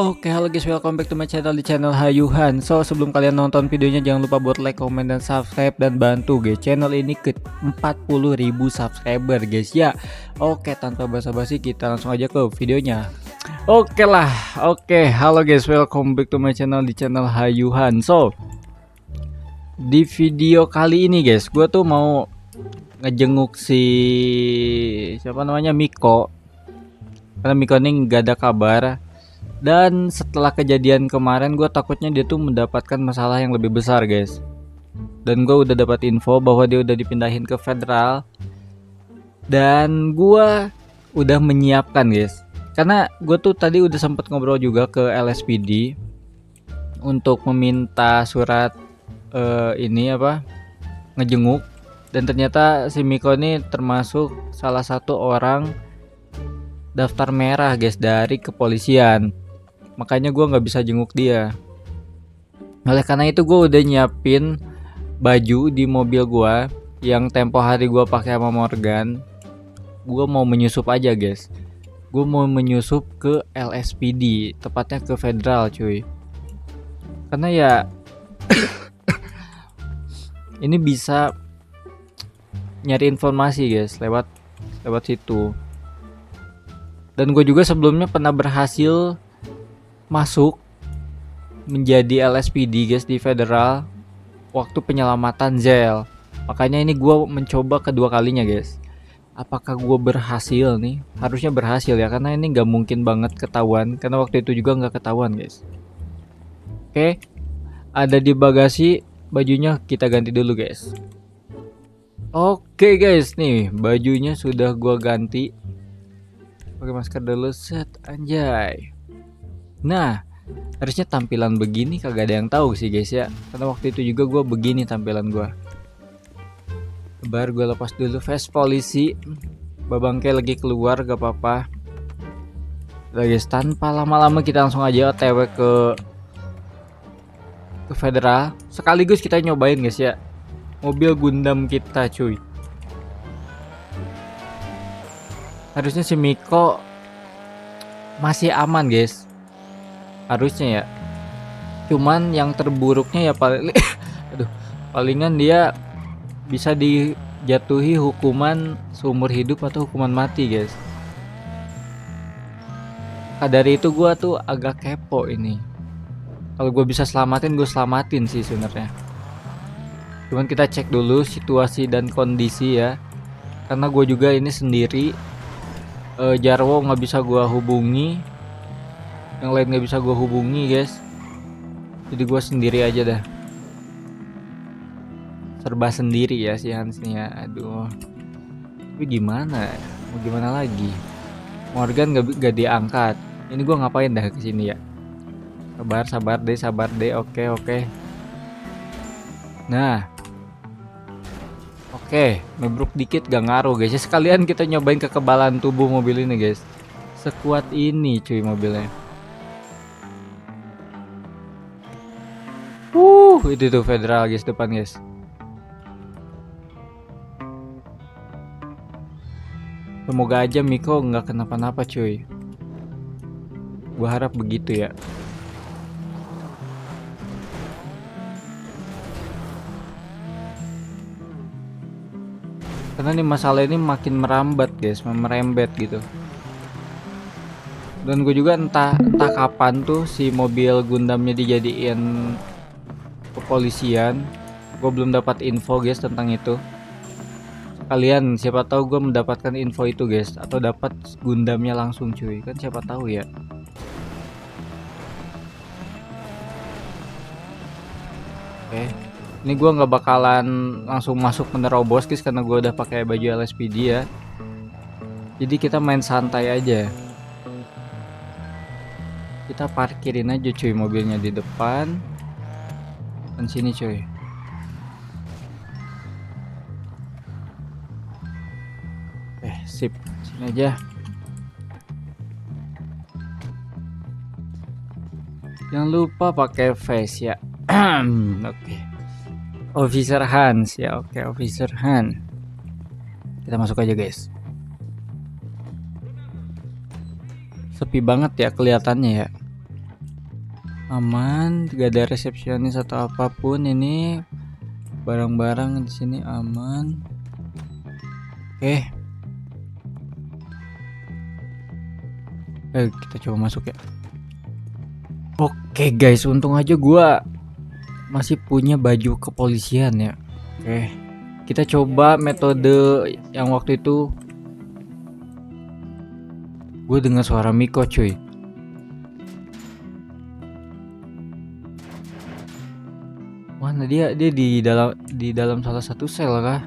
Oke, halo guys, welcome back to my channel di channel Hayuhan. So, sebelum kalian nonton videonya jangan lupa buat like, comment, dan subscribe, dan bantu guys channel ini ke 40.000 subscriber guys ya. Oke, tanpa basa-basi kita langsung aja ke videonya. Oke lah, oke, halo guys, welcome back to my channel di channel Hayuhan. So, di video kali ini guys, gue tuh mau ngejenguk si siapa namanya Miko, karena Miko ini gak ada kabar. Dan setelah kejadian kemarin gue takutnya dia tuh mendapatkan masalah yang lebih besar guys. Dan gue udah dapat info bahwa dia udah dipindahin ke federal. Dan gue udah menyiapkan guys. Karena gue tuh tadi udah sempet ngobrol juga ke LSPD untuk meminta surat ngejenguk. Dan ternyata si Miko ini termasuk salah satu orang daftar merah guys dari kepolisian. Makanya gue nggak bisa jenguk dia. Oleh karena itu gue udah nyiapin baju di mobil gue yang tempo hari gue pakai sama Morgan. Gue mau menyusup aja guys. Gue mau menyusup ke LSPD, tepatnya ke federal cuy. Karena ya ini bisa nyari informasi guys lewat situ. Dan gue juga sebelumnya pernah berhasil masuk menjadi LSPD guys di federal waktu penyelamatan Zel. Makanya ini gue mencoba kedua kalinya guys. Apakah gue berhasil nih? Harusnya berhasil ya, karena ini gak mungkin banget ketahuan, karena waktu itu juga gak ketahuan guys. Oke, ada di bagasi, bajunya kita ganti dulu guys. Oke guys, nih bajunya sudah gue ganti. Pakai masker dulu, set, anjay. Nah, harusnya tampilan begini kagak ada yang tahu sih guys ya. Karena waktu itu juga gue begini tampilan gue. Baru gue lepas dulu vest polisi. Babangke lagi keluar, gak apa-apa. Udah guys, tanpa lama-lama kita langsung aja OTW ke federal. Sekaligus kita nyobain guys ya mobil Gundam kita cuy. Harusnya si Miko masih aman guys, harusnya ya. Cuman yang terburuknya ya palingan dia bisa dijatuhi hukuman seumur hidup atau hukuman mati guys. Dari itu gue tuh agak kepo ini. Kalau gue bisa selamatin, gue selamatin sih sebenarnya. Cuman kita cek dulu situasi dan kondisi ya. Karena gue juga ini sendiri. Jarwo nggak bisa gue hubungi, yang lain nggak bisa gue hubungi guys. Jadi gue sendiri aja dah. Serba sendiri ya si Hans nih ya. Aduh. Tapi gimana? Mau gimana lagi? Morgan gak diangkat. Ini gue ngapain dah kesini ya? Sabar deh. Oke. Nah. Oke, nubruk dikit gak ngaruh guys. Ya, sekalian kita nyobain kekebalan tubuh mobil ini guys. Sekuat ini cuy mobilnya. Itu tuh federal guys depan guys. Semoga aja Miko nggak kenapa-napa cuy. Gua harap begitu ya. Karena nih masalah ini makin merambat guys, merembet gitu. Dan gue juga entah kapan tuh si mobil Gundamnya dijadiin kepolisian. Gue belum dapat info guys tentang itu. Kalian siapa tahu gue mendapatkan info itu guys, atau dapat Gundamnya langsung cuy, kan siapa tahu ya. Oke, ini gue nggak bakalan langsung masuk menerobos guys, karena gue udah pakai baju LSPD ya. Jadi kita main santai aja. Kita parkirin aja cuy mobilnya di depan. Dan sini cuy. Sip, sini aja. Jangan lupa pakai face ya. Oke. Officer Hans ya. Oke, Officer Hans. Kita masuk aja guys. Sepi banget ya kelihatannya ya. Aman, gak ada resepsionis atau apapun. Ini barang-barang di sini aman. Oke. Kita coba masuk ya. Oke guys, untung aja gua masih punya baju kepolisian ya. Oke. Kita coba metode yang waktu itu. Gue dengar suara Miko cuy. Mana dia? Dia di dalam salah satu sel kah?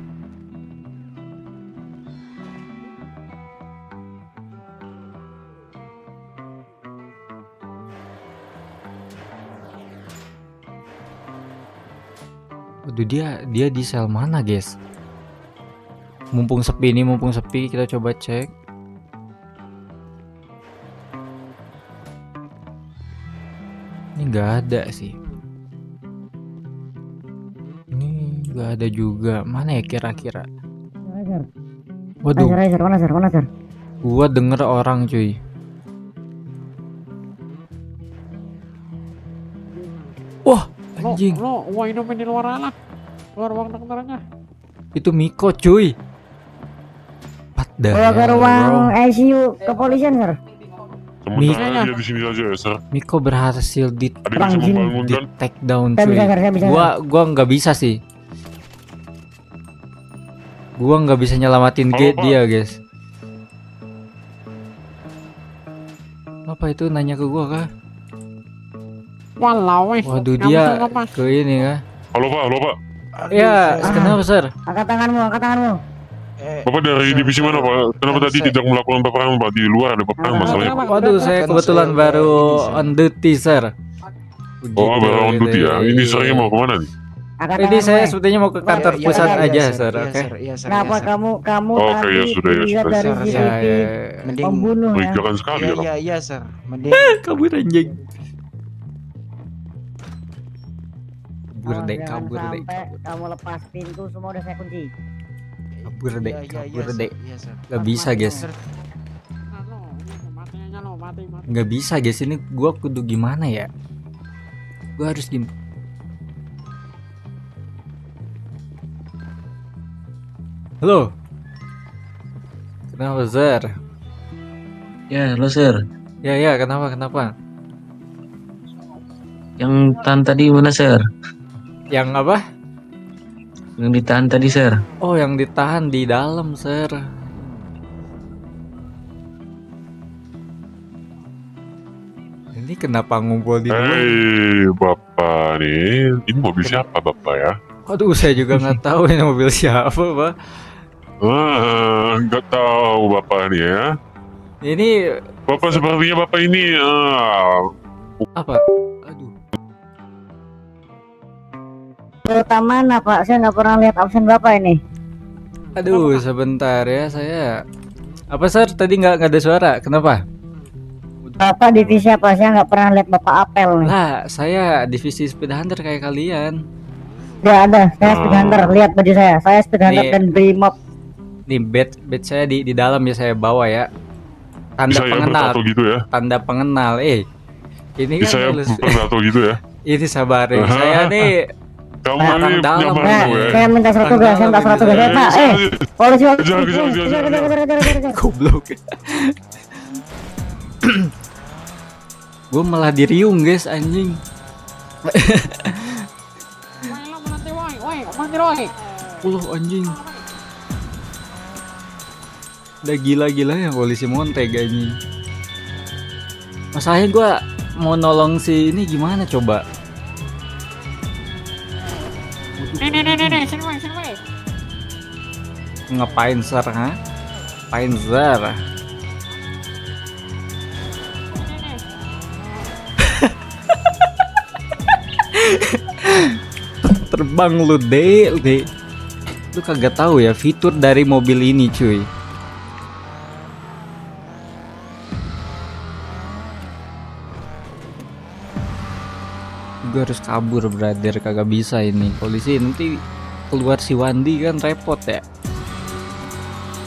Waduh, dia di sel mana guys? Mumpung sepi kita coba cek. Ini nggak ada sih. Ini nggak ada juga. Mana ya kira-kira? Waduh. Mana sir? Gua denger orang cuy. Wah, anjing. Wah ini main di luar anak. Luar ruang dokternya. Itu Miko cuy. Bawa ke ruang ICU kepolisian sir. Sementara dia di sini saja ya, Sir. Miko berhasil di Ada bisa membangunkan. take down Saya cuy. bisa, saya bisa. Gua nggak bisa sih. Gua nggak bisa nyelamatin Halo, Pak. dia guys. Apa itu nanya ke gua kah? Walau weh. Waduh, Nggak dia bisa lepas. ke ini kah? Halo Pak, halo Pak. Ya, kenapa Sir? Angkat tanganmu. Bapak dari divisi mana Pak? Kenapa tadi tidak melakukan peperangan Pak? Di luar ada peperangan masalahnya Pak. Waduh, saya kebetulan baru on duty Sir. Oh, baru on duty ya. Ini sorenya mau kemana nih? Angkat Ini saya tanganmu. sebetulnya mau ke kantor Iya, pusat iya, aja Iya, Sir, iya, oke? Sir, iya, Sir, Kenapa iya, Sir. kamu Oke, tadi ya sudah, ya dilihat sudah. dari Sir, Ya, CCTV Mending pembunuh ya? Mencurigakan sekali ya Pak. iya, Sir. Mending kabur anjing. Kabur Awas, deh, jangan kabur deh. sampai kamu lepas pintu, semua udah saya kunci. Kabur deh, iya, kabur Sir. deh. Iya, Sir. Gak bisa guys. Sir. Matinya lo, mati. Nggak bisa guys, ini gua kudu gimana ya? Gua harus gimana? Halo. Kenapa Sir? Ya, halo Sir. Ya, kenapa? Yang tahan tadi mana Sir? Yang apa? Yang ditahan tadi Sir. Oh, yang ditahan di dalam Sir. Ini kenapa ngumpul di luar? Hei Bapak nih, ini mobil siapa Bapak ya? Aduh, saya juga nggak tahu ini mobil siapa, Pak. Nggak tahu Bapak nih ya. Ini Bapak sepertinya Bapak ini apa? Aduh. Terutama mana Pak? Saya nggak pernah lihat absen Bapak ini. Aduh, sebentar ya saya. Apa Sir? Tadi nggak ada suara. Kenapa? Bapak divisi apa? Saya nggak pernah lihat Bapak apel nih. Lah, saya divisi speed hunter kayak kalian. Nggak ada, saya speed hunter. Lihat baju saya. Saya speed hunter Nih. dan brimob. Nih bed saya di dalam ya, saya bawa ya. Tanda bisa ya pengenal, bertato gitu ya. tanda pengenal. Ini Bisa kan ya nulis. bertato gitu ya. Ini sabarin. Saya nih Kamu Orang ini punya dalam, mantu Nah, ya. saya minta surat tugas, saya minta surat tugas. Eh, Pak, polisi. Kejar. goblok. Gue malah diriung guys, anjing. Woi lo menanti woi, mati woi. Anjing. Udah gila-gila ya polisi Monteg anjing. Masalahnya gue mau nolong si ini gimana coba? Nih, sini woi. Ngapain Sir, ha? Ngapain Sir? Terbang lu deh. Lu kagak tahu ya fitur dari mobil ini cuy. Gue harus kabur brother, kagak bisa ini. Polisi nanti keluar si Wandi kan repot ya.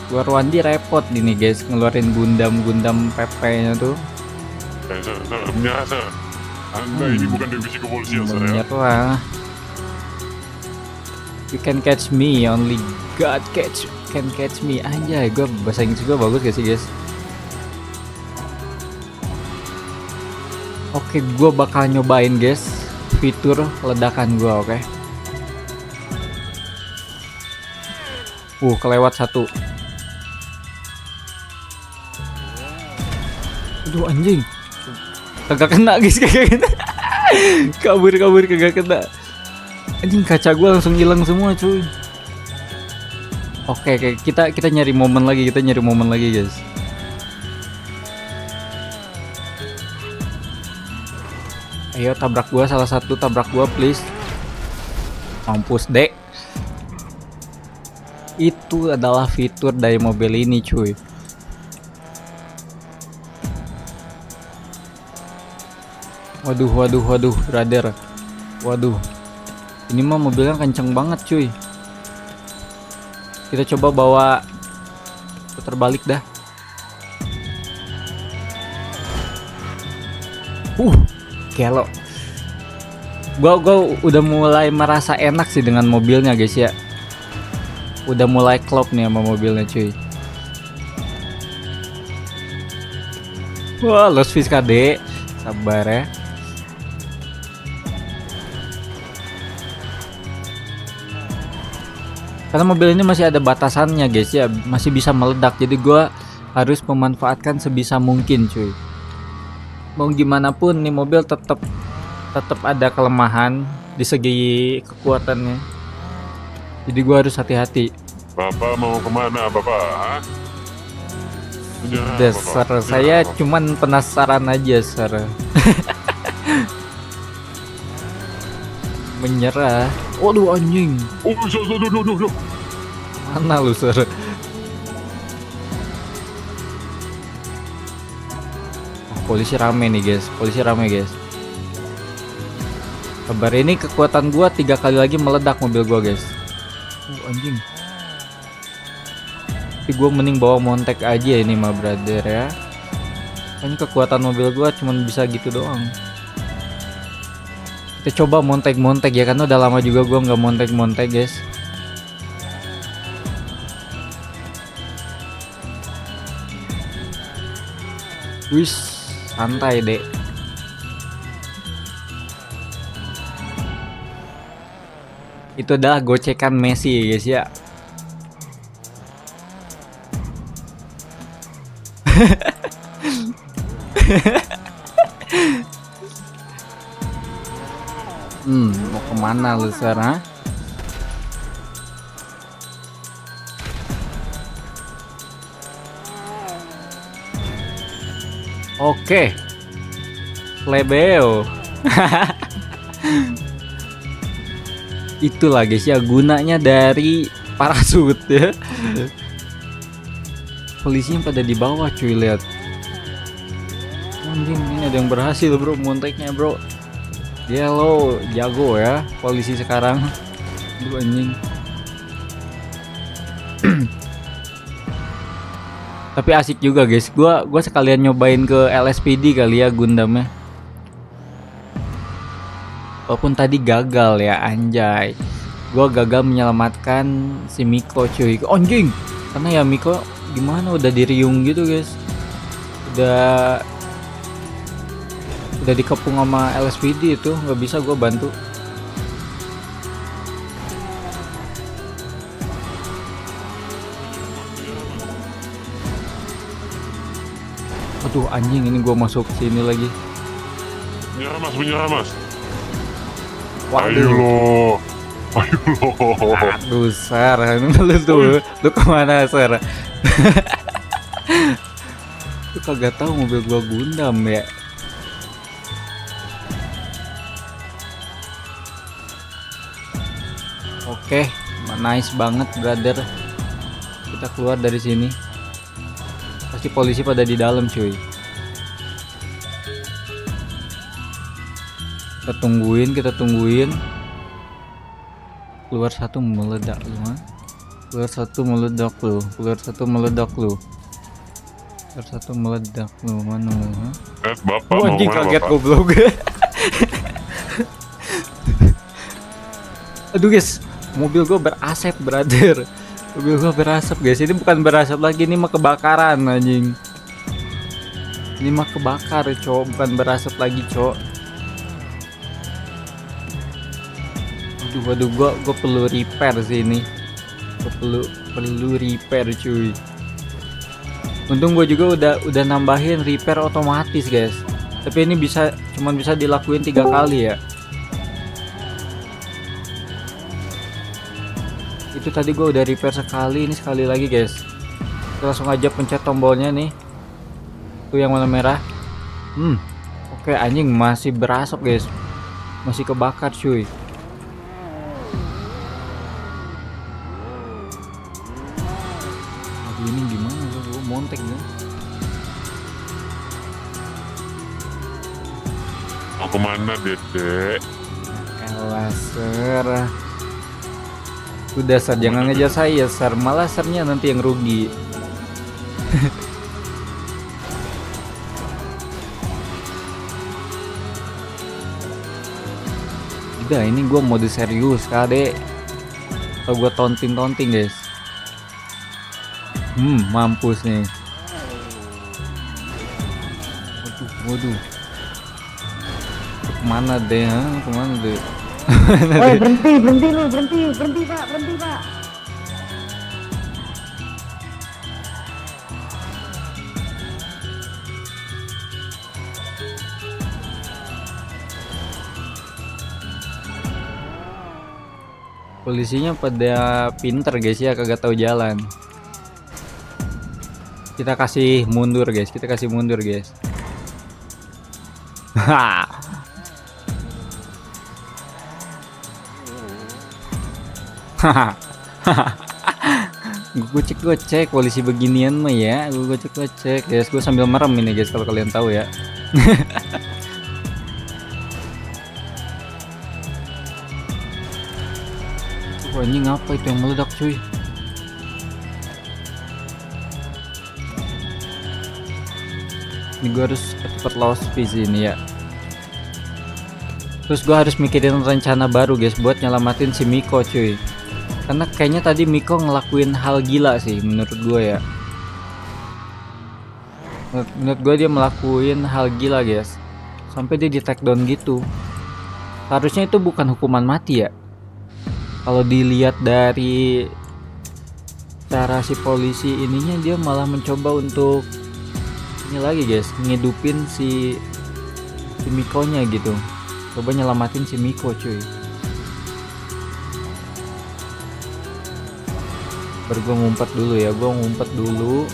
Keluar Wandi repot ini guys, ngeluarin gundam PP nya tuh. Menyerah Sir. Anda ini bukan divisi kepolisian, sir ya. Menyerah. You can catch me, only God can catch me. Anjay, gue bahasa Inggris gue bagus gak sih guys? Oke, gue bakal nyobain guys fitur ledakan gue, oke? Kelewat satu. Aduh anjing. Kagak kena guys, kagak kena. kabur kagak kena. Anjing, kaca gue langsung hilang semua cuy. Oke, kita nyari momen lagi, guys. Ayo tabrak gua, salah satu tabrak gua please. Mampus dek. Itu adalah fitur dari mobil ini cuy. Waduh brother. Waduh, ini mah mobilnya kenceng banget cuy. Kita coba bawa putar balik dah. Gelo. Gua udah mulai merasa enak sih dengan mobilnya guys ya. Udah mulai klop nih sama mobilnya cuy. Wah, Los Fiska D. Sabar ya. Karena mobil ini masih ada batasannya guys ya, masih bisa meledak. Jadi gua harus memanfaatkan sebisa mungkin cuy. Mau gimana pun nih mobil tetap ada kelemahan di segi kekuatannya. Jadi gua harus hati-hati. Bapak mau kemana Bapak? Hah? Menyerah, Dasar Bapak. saya Menyerah, cuman penasaran aja sir. Menyerah. Waduh anjing. Bapak. Mana lu sir? Polisi rame nih guys, Kabar ini kekuatan gua 3 kali lagi meledak mobil gua guys. Anjing. Tapi gua mending bawa montek aja ini mah brother ya. Ini kekuatan mobil gua cuman bisa gitu doang. Kita coba montek ya, karena udah lama juga gua nggak montek guys. Wis. Santai dek. Itu adalah gocekan Messi guys ya. Mau kemana lu sekarang? Oke, Plebeo. Itulah guys ya gunanya dari parasut ya. Polisinya pada di bawah cuy, lihat. Anjing, ini ada yang berhasil bro monteknya bro. Dia lo jago ya polisi sekarang. Aduh anjing. Tapi asik juga guys. Gua sekalian nyobain ke LSPD kali ya Gundamnya. Walaupun tadi gagal ya anjay. Gua gagal menyelamatkan si Miko cuy. Anjing. Karena ya Miko gimana udah diriung gitu guys. Udah dikepung sama LSPD itu, nggak bisa gua bantu. Aduh anjing, ini gua masuk sini lagi. Menyerah mas. Waduh. Ayo lo. Aduh Sar, lu kemana Sar? Lu kagak tahu mobil gua Gundam ya. Oke, nice banget brother. Kita keluar dari sini. Pasti polisi pada di dalam cuy. Kita tungguin. Keluar satu meledak lu, ha? Keluar satu meledak lu. Mana lu, ha? Bapak Oh, mau anjing kemana kaget Bapak? goblok. Aduh guys, mobil gue berasap brother. Mobil gue berasap guys. Ini bukan berasap lagi, ini mah kebakaran anjing. Ini mah kebakar cok, bukan berasap lagi cok. Waduh, gue perlu repair sih ini. Gue perlu repair cuy. Untung gue juga udah nambahin repair otomatis guys. Tapi ini cuman bisa dilakuin 3 kali ya. Itu tadi gue udah repair sekali, ini sekali lagi guys. Kita langsung aja pencet tombolnya nih. Tuh yang warna merah. Oke anjing masih berasap guys. Masih kebakar cuy. Aduh ini gimana gue montek nih. Mau kemana Dedek? Elah ser. Udah ser, jangan ngejar saya ser. Malah sernya nanti yang rugi. Udah ini gue mode serius kade. Atau gue taunting guys. Mampus nih. Waduh. Kemana deh? Kemana deh? Woi berhenti lu, berhenti pak. Polisinya pada pinter guys ya, kagak tahu jalan. Kita kasih mundur guys. Gue cek polisi beginian mah ya. Gue cek guys. Gue sambil merem ini guys kalau kalian tahu ya. Wah, anjing apa itu yang meledak cuy? Ini gue harus cepat low speed ini ya. Terus gue harus mikirin rencana baru guys buat nyelamatin si Miko cuy. Karena kayaknya tadi Miko ngelakuin hal gila sih menurut gue ya. Menurut gue dia melakuin hal gila guys. Sampai dia di take down gitu. Harusnya itu bukan hukuman mati ya. Kalau dilihat dari cara si polisi ininya, dia malah mencoba untuk ini lagi guys, ngidupin si Miko-nya gitu. Coba nyelamatin si Miko cuy. Gue ngumpet dulu ya, Terus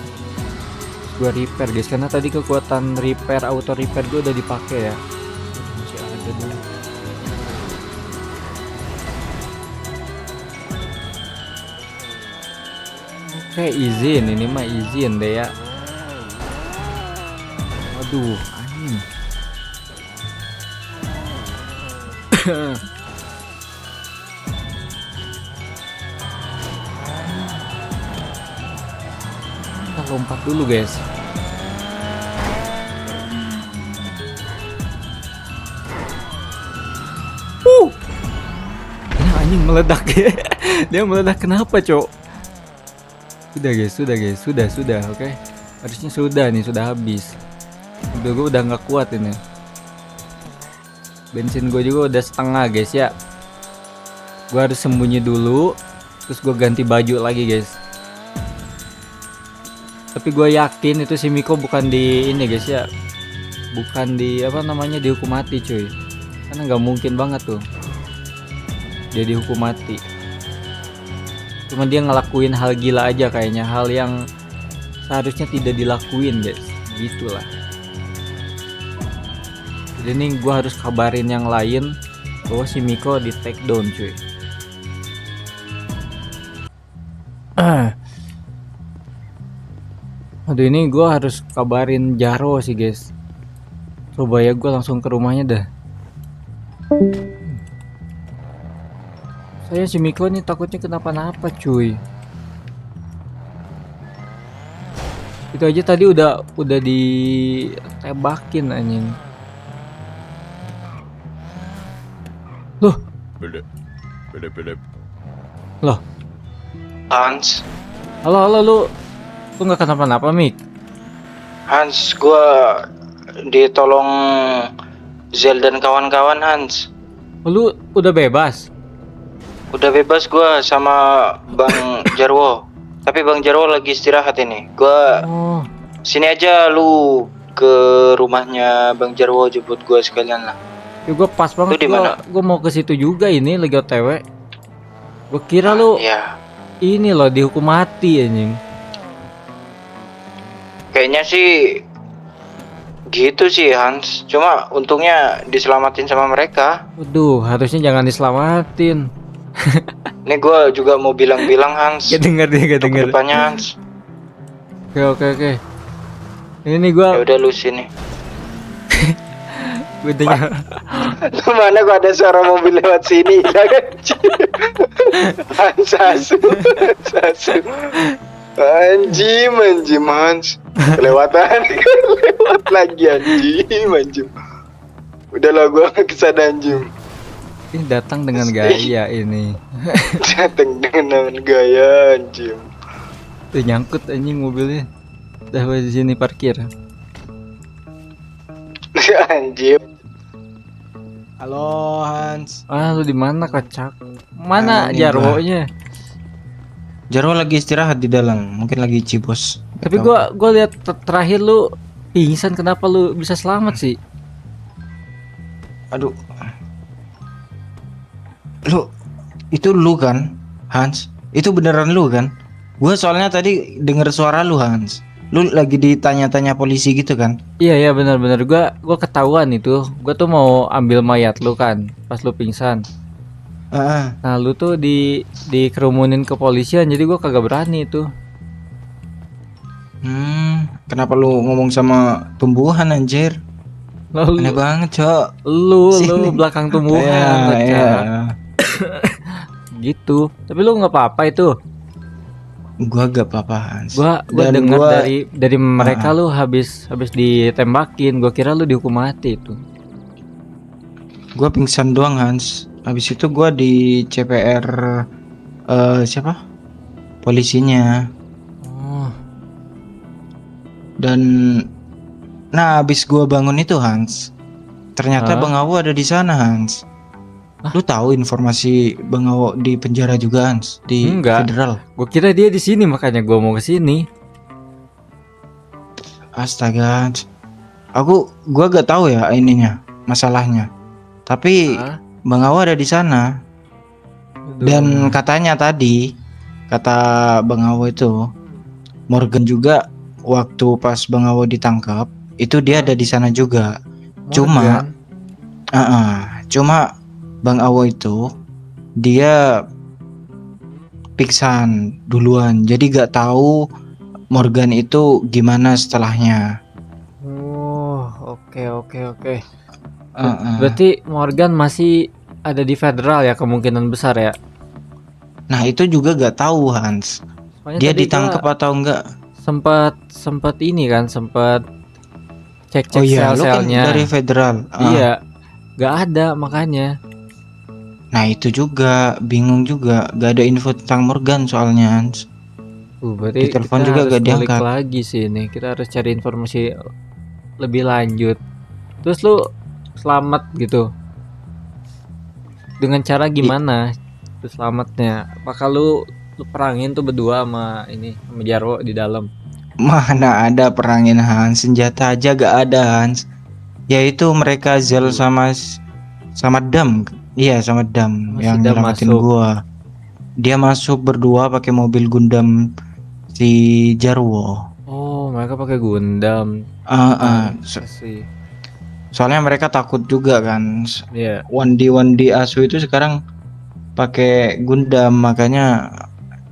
gue repair guys, karena tadi kekuatan repair, auto repair gue udah dipakai ya. Masih ada dulu. Oke, izin, ini mah izin deh ya. Waduh, anjing. Kita lompat dulu guys. Ini anjing meledak ya. Dia meledak kenapa cok? Sudah oke. Harusnya sudah habis. Gue udah nggak kuat ini. Bensin gue juga udah setengah guys ya. Gue harus sembunyi dulu. Terus gue ganti baju lagi guys. Tapi gue yakin itu si Miko bukan di ini guys ya. Bukan di dihukum mati cuy. Karena nggak mungkin banget tuh dia dihukum mati. Cuma dia ngelakuin hal gila aja kayaknya, hal yang seharusnya tidak dilakuin guys, gitulah. Jadi nih gue harus kabarin yang lain bahwa si Miko di take down cuy. Aduh ini gue harus kabarin Jaro sih guys. Coba ya gue langsung ke rumahnya dah. Saya si Miko nih takutnya kenapa-napa cuy. Itu aja tadi udah ditebakin anjing. Hans, Halo lu nggak kenapa-napa, Mik? Hans, gua ditolong Zel dan kawan-kawan Hans. Lu udah bebas? Udah bebas gua sama Bang Jarwo. Tapi Bang Jarwo lagi istirahat ini. Gua Oh, sini aja, lu ke rumahnya Bang Jarwo jemput gua sekalian lah. ya gue pas banget. Lu di mana? Gue mau ke situ juga ini lagi OTW. Gue kira lu Ya, ini loh dihukum mati anjing. kayaknya sih gitu sih Hans. Cuma untungnya diselamatin sama mereka. Waduh, harusnya jangan diselamatin. Ini gua juga mau bilang-bilang Hans. Gak denger dia, gak Untuk denger. kedepannya Hans. Oke. Ini gue Ya udah lu sini. denger. Mana gua ada suara mobil lewat sini. Hans asu. Anjim Hans. Kelewatan. Lewat lagi anjim. Udahlah gua kesana anjim. Ini datang dengan gaya ini. Datang dengan gaya anjim. Tuh nyangkut anjing mobilnya. Udah di sini parkir. Anjim. Halo Hans. Ah, lu di mana, kocak? Mana Ini Jarwonya? Jarwo lagi istirahat di dalam, mungkin lagi cibos. Tapi gua lihat terakhir lu pingsan, kenapa lu bisa selamat sih? Aduh. Itu lu kan, Hans? Itu beneran lu kan? Gua soalnya tadi denger suara lu, Hans. Lu lagi ditanya-tanya polisi gitu kan? Iya benar-benar gua ketahuan itu. Gua tuh mau ambil mayat lu kan pas lu pingsan. Heeh. Nah, lu tuh dikerumunin ke polisian, jadi gua kagak berani itu. Kenapa lu ngomong sama tumbuhan anjir? Lalu Aneh banget, Cok. lu Sini. belakang tumbuhan, Ya, kocak. ya. Gitu. Tapi lu nggak apa-apa itu. Gua gak apa-apa, Hans. Gua Dan dengar gua- dari mereka lu habis ditembakin. Gua kira lu dihukum mati itu. Gua pingsan doang, Hans. Habis itu gua di CPR siapa? Polisinya. Oh, Dan nah, habis gua bangun itu, Hans, ternyata Hah? Bang Awo ada di sana, Hans. Lu tahu informasi Bang Awo di penjara juga, Hans, di Enggak. federal. gua kira dia di sini, makanya gua mau ke sini. Astaga, Hans. Gua gak tahu ya ininya, masalahnya. Tapi Hah? Bang Awo ada di sana. Aduh. Dan katanya tadi kata Bang Awo itu Morgan juga waktu pas Bang Awo ditangkap itu dia ada di sana juga. Cuma Morgan. cuma Bang Awo itu dia pingsan duluan. Jadi gak tahu Morgan itu gimana setelahnya. Oh, oke. Heeh. Berarti Morgan masih ada di federal ya, kemungkinan besar ya. Nah, itu juga gak tahu, Hans. Soalnya Dia tadi ditangkap gua atau enggak? sempat ini kan, sempat cek Oh iya, lu kan sel-selnya. dari federal. Iya, nggak ada makanya. Nah, itu juga bingung juga, gak ada info tentang Morgan soalnya, Hans. Berarti Ditelepon kita juga harus gak ngulik diangkat. lagi sih ini. Kita harus cari informasi lebih lanjut. Terus lu selamat gitu. Dengan cara gimana? Terus selamatnya? Apakah lu perangin tuh berdua sama Jarwo di dalam? Mana ada perangin, Hans, senjata aja gak ada, Hans. Yaitu mereka Zel sama Dam. Iya, sama Dam Oh, si yang Dam nyelamatin masuk. gua. Dia masuk berdua pakai mobil Gundam si Jarwo. Oh, mereka pakai Gundam. So- Soalnya mereka takut juga kan. Iya. 1D Asu itu sekarang pakai Gundam, makanya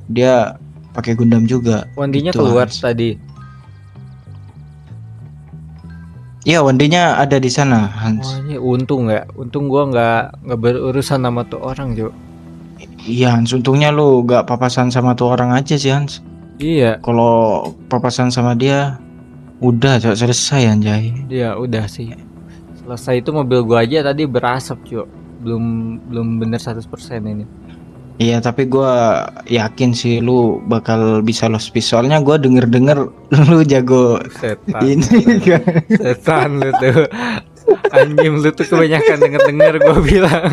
dia pakai Gundam juga. Wandinya Gitu, keluar Hans. tadi. Iya, Wandinya ada di sana, Wah, Hans. ini untung ya. Untung gua nggak berurusan sama tuh orang, Jo. Iya, Hans, untungnya lu gak papasan sama tuh orang aja sih, Hans. Iya, Kalau papasan sama dia, udah selesai anjay. udah sih. Selesai itu mobil gua aja tadi berasap, Jo. belum bener 100% ini. Iya, tapi gua yakin sih lu bakal bisa lost piece. Soalnya gua denger-denger lu jago Setan. ini kan. Setan lu tuh. Anjing lu tuh kebanyakan denger gua bilang.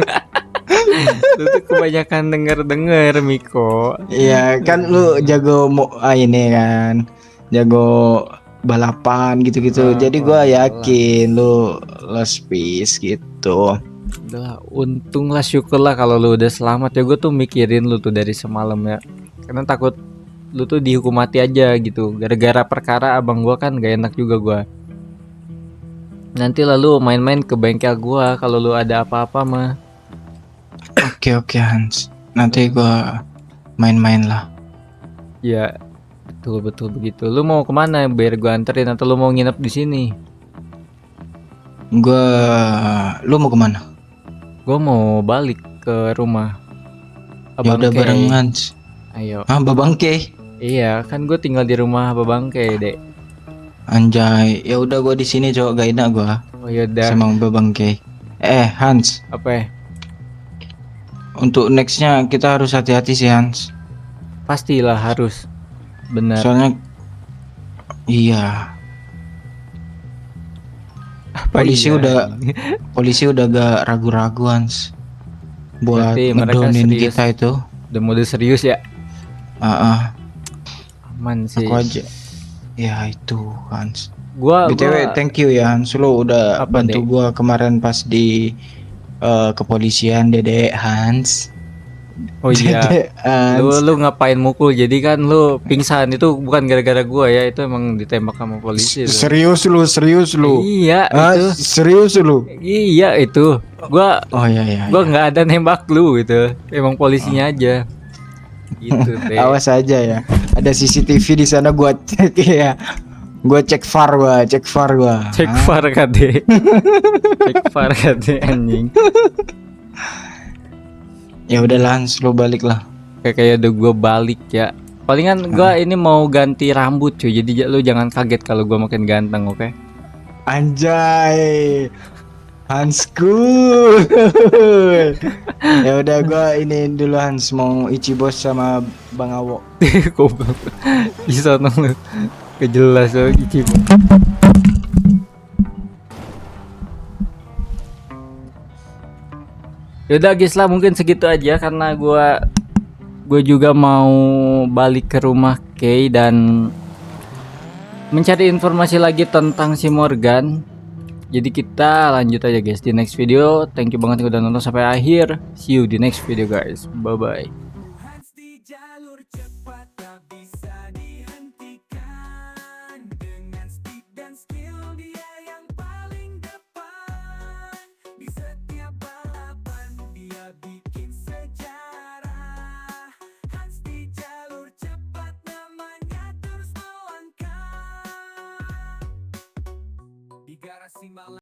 Lu tuh kebanyakan denger Miko. Iya, kan lu jago ini kan. Jago balapan gitu-gitu. Jadi gua yakin lu lost piece gitu. Udahlah, untung lah, syukur lah kalau lu udah selamat ya. Gue tuh mikirin lu tuh dari semalam ya, karena takut lu tuh dihukum mati aja gitu gara-gara perkara abang gua kan gak enak juga gua. Nanti lalu main-main ke bengkel gua kalau lu ada apa-apa mah. Oke Hans. Nanti gua main-main lah. Ya betul begitu. Lu mau kemana biar gua anterin, atau lu mau nginep di sini? Lu mau kemana? Gua mau balik ke rumah Ya udah Kay. bareng Hans. Ayo. Babang Kay. Iya kan gue tinggal di rumah Babang Kay, Dek. Anjay, ya udah gua di sini cowok gak enak gua Oh yaudah. sama Babang Kay. Hans, Apa ya? untuk nextnya kita harus hati-hati sih Hans. Pastilah harus. Benar. Soalnya iya, Apa polisi iya? polisi udah gak ragu-ragu Hans buat Berarti mereka ngedonin serius. kita itu. Udah mode serius ya? Aman sih. Aku aja. Ya itu Hans. Gua BTW thank you ya Hans, lu udah Apa, bantu Dek? gua kemarin pas di kepolisian Dedek Hans. Oh iya. Dedek Hans. Lu ngapain mukul? Jadi kan lu pingsan itu bukan gara-gara gua ya, itu emang ditembak sama polisi tuh. Serius lu. Iya itu. Serius lu. Iya itu. Gua Oh iya. gua nggak ada nembak lu gitu. Emang polisinya aja. Gitu deh. Awas aja ya. Ada CCTV di sana gua cek ya. Gua cek VAR gua. Cek VAR kade. Cek VAR kade anjing. Ya udah Hans, lu balik lah. Kayak udah gua balik ya. Palingan gua ini mau ganti rambut cuy. Jadi lu jangan kaget kalau gua makin ganteng, oke? Anjay. Hansku. Ya udah gua ini dulu Hans, mau Ichibos sama Bang Awo. Goblok. Bisa nong lu. Kejelas lo Ichi. Yaudah guys lah, mungkin segitu aja karena gue juga mau balik ke rumah Kay dan mencari informasi lagi tentang si Morgan. Jadi kita lanjut aja guys di next video. Thank you banget yang udah nonton sampai akhir. See you di next video guys. Bye bye.